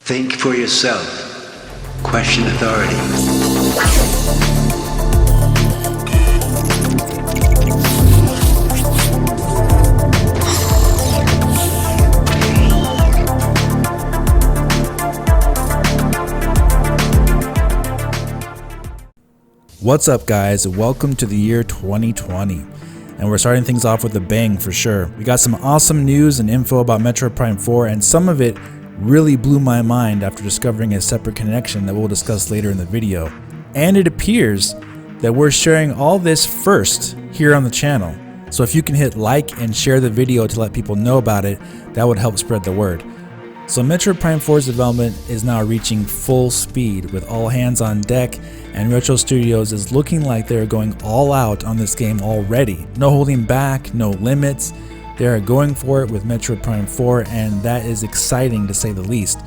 Think for yourself. Question authority. What's up, guys? Welcome to the year 2020, and we're starting things off with a bang for sure. We got some awesome news and info about Metroid Prime 4, and some of it really blew my mind after discovering a separate connection that we'll discuss later in the video. And it appears that we're sharing all this first here on the channel. So if you can hit like and share the video to let people know about it, that would help spread the word. So Metroid Prime 4's development is now reaching full speed with all hands on deck, and Retro Studios is looking like they're going all out on this game already. No holding back, no limits. They are going for it with Metroid Prime 4, and that is exciting to say the least.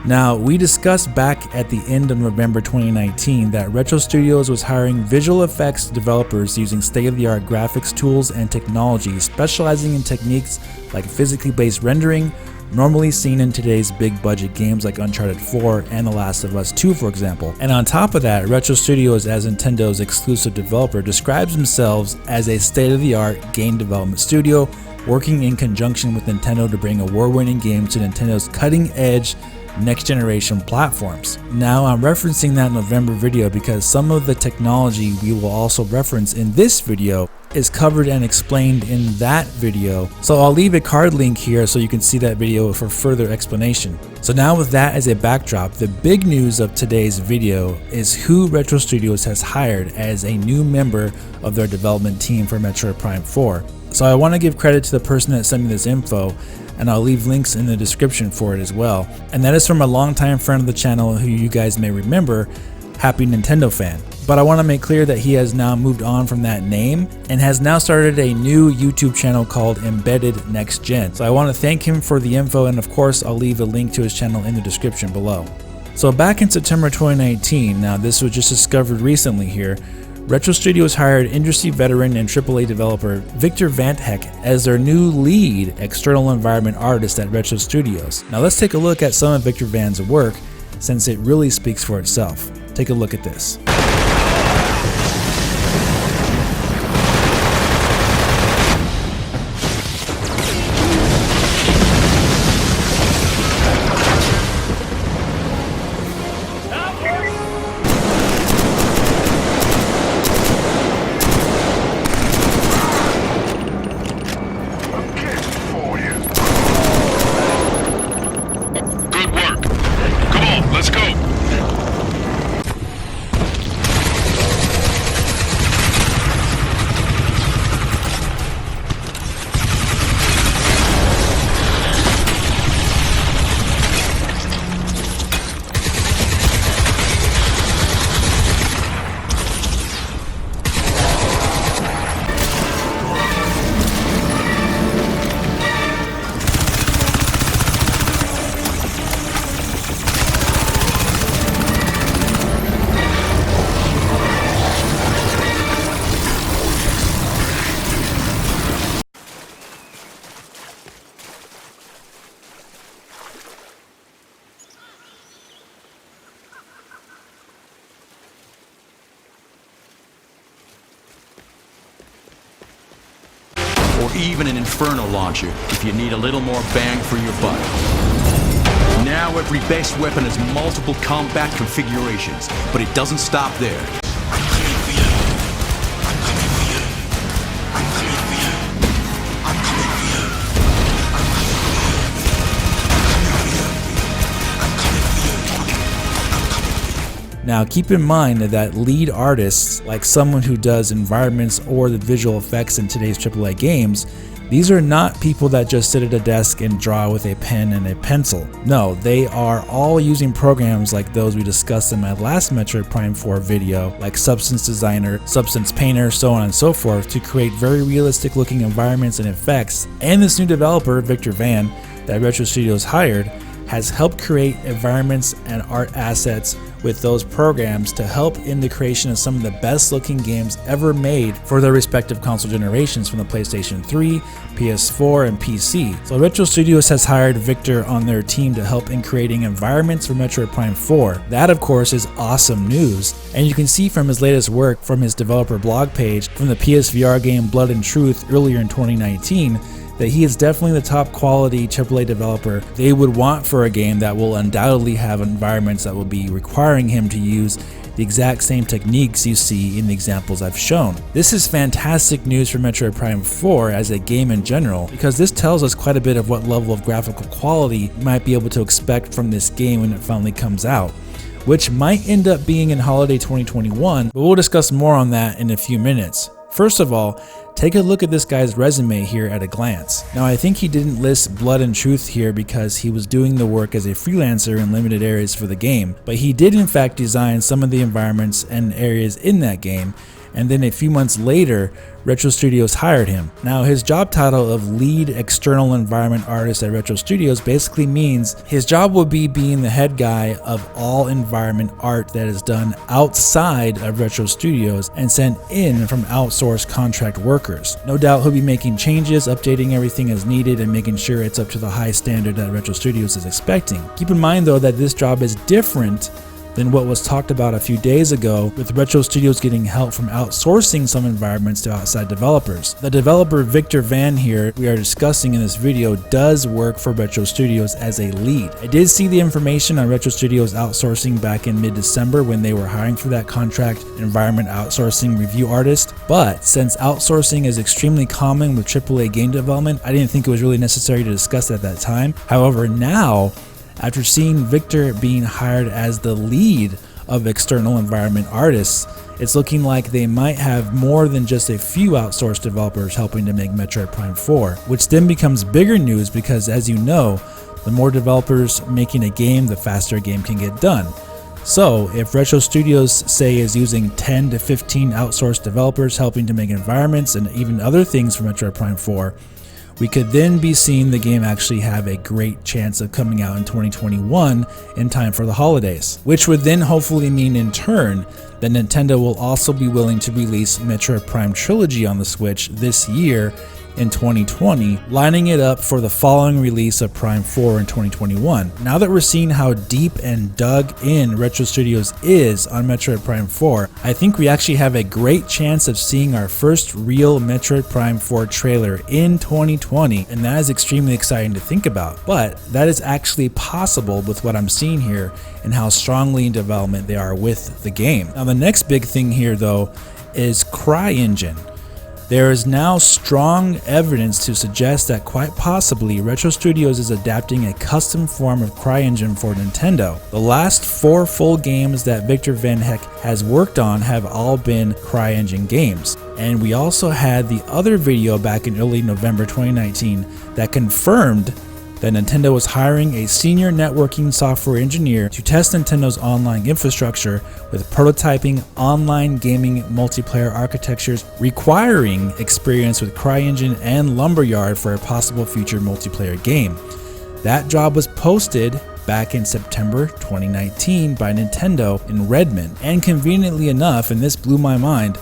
Now, we discussed back at the end of November 2019 that Retro Studios was hiring visual effects developers using state-of-the-art graphics tools and technology, specializing in techniques like physically based rendering, normally seen in today's big budget games like Uncharted 4 and The Last of Us 2, for example. And on top of that, Retro Studios, as Nintendo's exclusive developer, describes themselves as a state-of-the-art game development studio working in conjunction with Nintendo to bring award-winning games to Nintendo's cutting-edge next-generation platforms. Now, I'm referencing that November video because some of the technology we will also reference in this video is covered and explained in that video, so I'll leave a card link here so you can see that video for further explanation. So now, with that as a backdrop, the big news of today's video is who Retro Studios has hired as a new member of their development team for Metroid Prime 4. So I want to give credit to the person that sent me this info, and I'll leave links in the description for it as well. And that is from a longtime friend of the channel who you guys may remember, Happy Nintendo Fan. But I want to make clear that he has now moved on from that name and has now started a new YouTube channel called Embedded Next Gen. So I want to thank him for the info, and of course I'll leave a link to his channel in the description below. So back in September 2019, now this was just discovered recently here, Retro Studios hired industry veteran and AAA developer Victor Van Heck as their new lead external environment artist at Retro Studios. Now let's take a look at some of Victor Van's work, since it really speaks for itself. Take a look at this. Or even an Inferno launcher if you need a little more bang for your buck. Now every base weapon has multiple combat configurations, but it doesn't stop there. Now keep in mind that lead artists, like someone who does environments or the visual effects in today's AAA games, these are not people that just sit at a desk and draw with a pen and a pencil. No, they are all using programs like those we discussed in my last Metroid Prime 4 video, like Substance Designer, Substance Painter, so on and so forth, to create very realistic looking environments and effects. And this new developer, Victor Van, that Retro Studios hired, has helped create environments and art assets with those programs to help in the creation of some of the best looking games ever made for their respective console generations from the PlayStation 3, PS4, and PC. So Retro Studios has hired Victor on their team to help in creating environments for Metroid Prime 4. That of course is awesome news, and you can see from his latest work from his developer blog page from the PSVR game Blood and Truth earlier in 2019 that he is definitely the top quality AAA developer they would want for a game that will undoubtedly have environments that will be requiring him to use the exact same techniques you see in the examples I've shown. This is fantastic news for Metroid Prime 4 as a game in general, because this tells us quite a bit of what level of graphical quality you might be able to expect from this game when it finally comes out, which might end up being in holiday 2021, but we'll discuss more on that in a few minutes. First of all, take a look at this guy's resume here at a glance. Now I think he didn't list Blood and Truth here because he was doing the work as a freelancer in limited areas for the game, but he did in fact design some of the environments and areas in that game, and then a few months later, Retro Studios hired him. Now his job title of lead external environment artist at Retro Studios basically means his job would be being the head guy of all environment art that is done outside of Retro Studios and sent in from outsourced contract workers. No doubt he'll be making changes, updating everything as needed, and making sure it's up to the high standard that Retro Studios is expecting. Keep in mind though that this job is different than what was talked about a few days ago with Retro Studios getting help from outsourcing some environments to outside developers. The developer Victor Van here we are discussing in this video does work for Retro Studios as a lead. I did see the information on Retro Studios outsourcing back in mid-December when they were hiring for that contract environment outsourcing review artist, but since outsourcing is extremely common with AAA game development, I didn't think it was really necessary to discuss at that time. However, now after seeing Victor being hired as the lead of external environment artists, it's looking like they might have more than just a few outsourced developers helping to make Metroid Prime 4, which then becomes bigger news because, as you know, the more developers making a game, the faster a game can get done. So if Retro Studios, say, is using 10 to 15 outsourced developers helping to make environments and even other things for Metroid Prime 4, we could then be seeing the game actually have a great chance of coming out in 2021 in time for the holidays, which would then hopefully mean in turn that Nintendo will also be willing to release Metroid Prime Trilogy on the Switch this year in 2020, lining it up for the following release of Prime 4 in 2021. Now that we're seeing how deep and dug in Retro Studios is on Metroid Prime 4, I think we actually have a great chance of seeing our first real Metroid Prime 4 trailer in 2020, and that is extremely exciting to think about. But that is actually possible with what I'm seeing here and how strongly in development they are with the game. Now the next big thing here though is CryEngine. There is now strong evidence to suggest that quite possibly Retro Studios is adapting a custom form of CryEngine for Nintendo. The last 4 full games that Victor Van Heck has worked on have all been CryEngine games. And we also had the other video back in early November 2019 that confirmed that Nintendo was hiring a senior networking software engineer to test Nintendo's online infrastructure with prototyping online gaming multiplayer architectures requiring experience with CryEngine and Lumberyard for a possible future multiplayer game. That job was posted back in September 2019 by Nintendo in Redmond, and conveniently enough, and this blew my mind,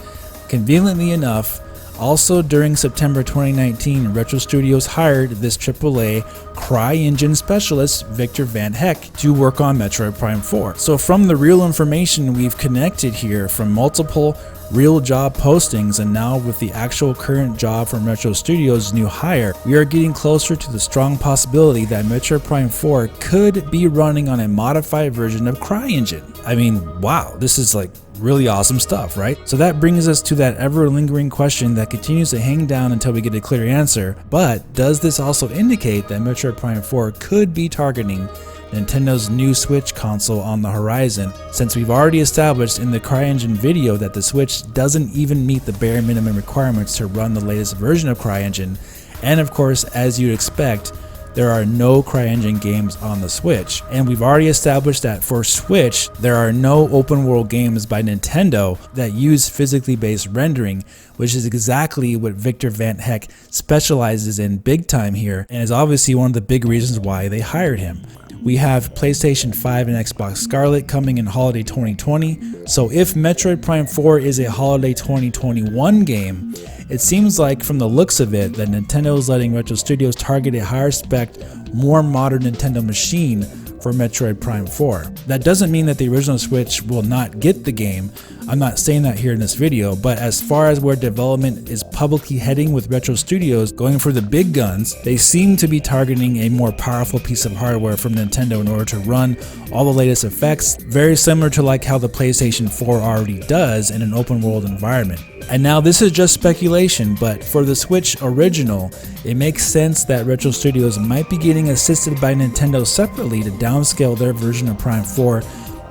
conveniently enough, also during September 2019, Retro Studios hired this AAA CryEngine specialist, Victor Van Heck, to work on Metroid Prime 4. So from the real information we've connected here from multiple real job postings and now with the actual current job from Retro Studios' new hire, we are getting closer to the strong possibility that Metroid Prime 4 could be running on a modified version of CryEngine. I mean, wow, this is like really awesome stuff, right? So that brings us to that ever lingering question that continues to hang down until we get a clear answer. But does this also indicate that Metroid Prime 4 could be targeting Nintendo's new Switch console on the horizon, since we've already established in the CryEngine video that the Switch doesn't even meet the bare minimum requirements to run the latest version of CryEngine, and of course, as you'd expect, there are no CryEngine games on the Switch. And we've already established that for Switch, there are no open world games by Nintendo that use physically based rendering, which is exactly what Victor Van Heck specializes in big time here, and is obviously one of the big reasons why they hired him. We have PlayStation 5 and Xbox Scarlet coming in holiday 2020. So if Metroid Prime 4 is a holiday 2021 game, it seems like from the looks of it that Nintendo is letting Retro Studios target a higher spec, more modern Nintendo machine for Metroid Prime 4. That doesn't mean that the original Switch will not get the game. I'm not saying that here in this video, but as far as where development is publicly heading with Retro Studios going for the big guns, they seem to be targeting a more powerful piece of hardware from Nintendo in order to run all the latest effects, very similar to like how the PlayStation 4 already does in an open world environment. And now this is just speculation, but for the Switch original, it makes sense that Retro Studios might be getting assisted by Nintendo separately to downscale their version of Prime 4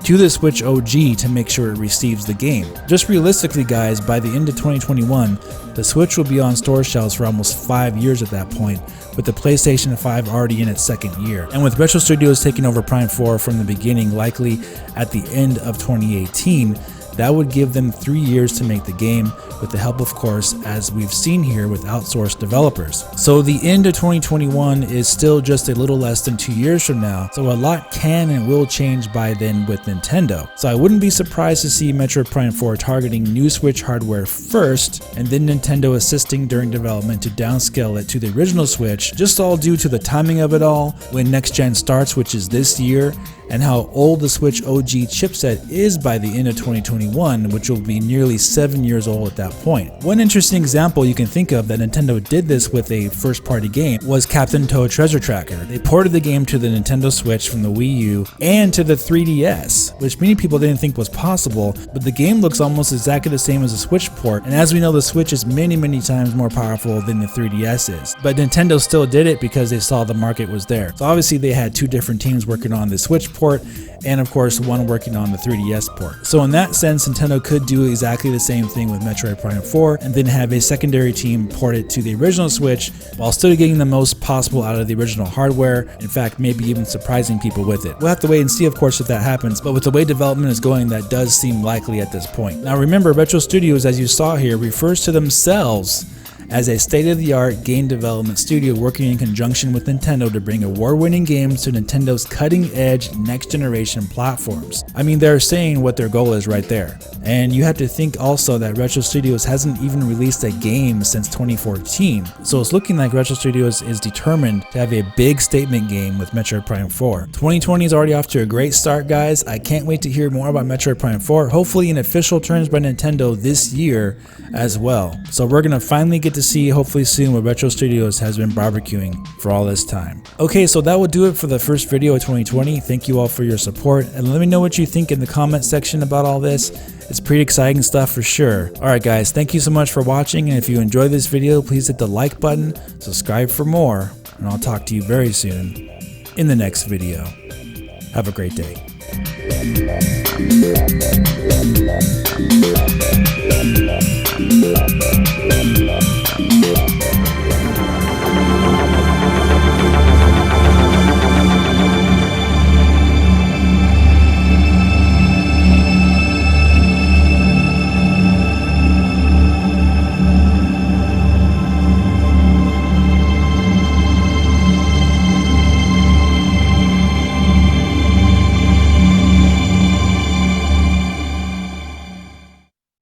to the Switch OG to make sure it receives the game. Just realistically guys, by the end of 2021, the Switch will be on store shelves for almost 5 years at that point, with the PlayStation 5 already in its second year. And with Retro Studios taking over Prime 4 from the beginning, likely at the end of 2018, that would give them 3 years to make the game, with the help, of course, as we've seen here with outsourced developers. So the end of 2021 is still just a little less than 2 years from now, so a lot can and will change by then with Nintendo. So I wouldn't be surprised to see Metroid Prime 4 targeting new Switch hardware first, and then Nintendo assisting during development to downscale it to the original Switch, just all due to the timing of it all, when next gen starts, which is this year, and how old the Switch OG chipset is by the end of 2021, which will be nearly 7 years old at that point. One interesting example you can think of that Nintendo did this with a first-party game was Captain Toad Treasure Tracker. They ported the game to the Nintendo Switch from the Wii U and to the 3DS, which many people didn't think was possible, but the game looks almost exactly the same as a Switch port, and as we know, the Switch is many times more powerful than the 3DS is. But Nintendo still did it because they saw the market was there. So obviously they had two different teams working on the Switch port, and of course one working on the 3DS port. So in that sense, Nintendo could do exactly the same thing with Metroid Prime 4 and then have a secondary team port it to the original Switch while still getting the most possible out of the original hardware, in fact maybe even surprising people with it. We'll have to wait and see of course if that happens, but with the way development is going, that does seem likely at this point. Now remember, Retro Studios, as you saw here, refers to themselves as a state-of-the-art game development studio working in conjunction with Nintendo to bring award-winning games to Nintendo's cutting-edge next-generation platforms. I mean, they're saying what their goal is right there. And you have to think also that Retro Studios hasn't even released a game since 2014, so it's looking like Retro Studios is determined to have a big statement game with Metroid Prime 4. 2020 is already off to a great start, guys. I can't wait to hear more about Metroid Prime 4, hopefully in official terms by Nintendo this year as well. So we're gonna finally get to see hopefully soon what Retro Studios has been barbecuing for all this time. Okay, so that will do it for the first video of 2020. Thank you all for your support, and let me know what you think in the comment section about all this. It's pretty exciting stuff for sure. Alright guys, thank you so much for watching, and if you enjoyed this video, please hit the like button, subscribe for more, and I'll talk to you very soon in the next video. Have a great day.